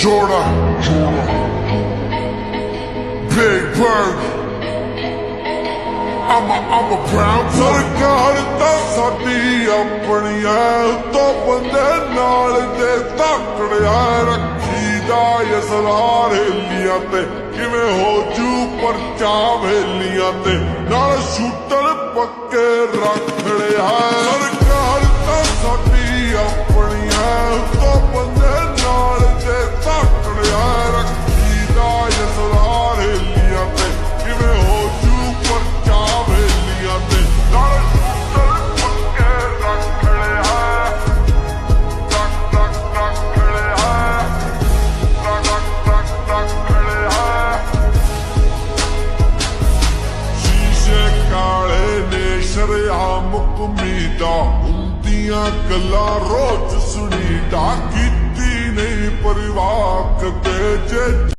Jordan, Big Bird. I'm a brown ਸਰਕਾਰ ਤਾਂ ਸਾਡੀ ਆਪਣੀ ਐ ਤੋਂ ਬੰਦੇ ਨਾਲ ਦੇ ਧਾਕੜਿਆ ਰੱਖੀਦਾ ਅਸਰਾਰ ਹਿੱਲੀਆਂ ਤੇ ਕਿਵੇਂ ਹੋ ਜੂ ਪਰਚਾ ਵੇਲੀਆਂ ਤੇ ਨਾਲ ਸ਼ੂਟਰ ਪੱਕੇ ਰੱਖ ਲਿਆ ਸਰਕਾਰ ਤਾਂ ਸਾਡੀ ਆਪਣੀ ਐ ਤੋਂ ਬੰਦੇ ਨਾਲ ਦੇ ਧਾਕੜਿਆ ਰੱਖੀਦਾ ਅਸਰਾਰ ਹਿੱਲੀਆਂ ਤੇ ਕਿਵੇਂ ਹੋ ਜੂ ਪਰਚਾ ਵੇਲੀਆਂ ਤੇ ਨਾਲ ਸ਼ੂਟਰ ਪੱਕੇ ਰੱਖ ਲਿਆ ਰੱਖ ਲਿਆ ਰੱਖ ਲਿਆ ਸ਼ੀਸ਼ੇ ਕਾਲੇ ਨੇ ਸ਼ਰਿਆਮ ਕੁਮੀਦਾ ਹੁੰਦੀਆਂ ਗੱਲਾਂ ਰੋਜ਼ ਸੁਣੀਦਾ ਕੀਤੀ ਨਹੀਂ ਪਰਿਵਾਰ ਕਦੇ ਜੇ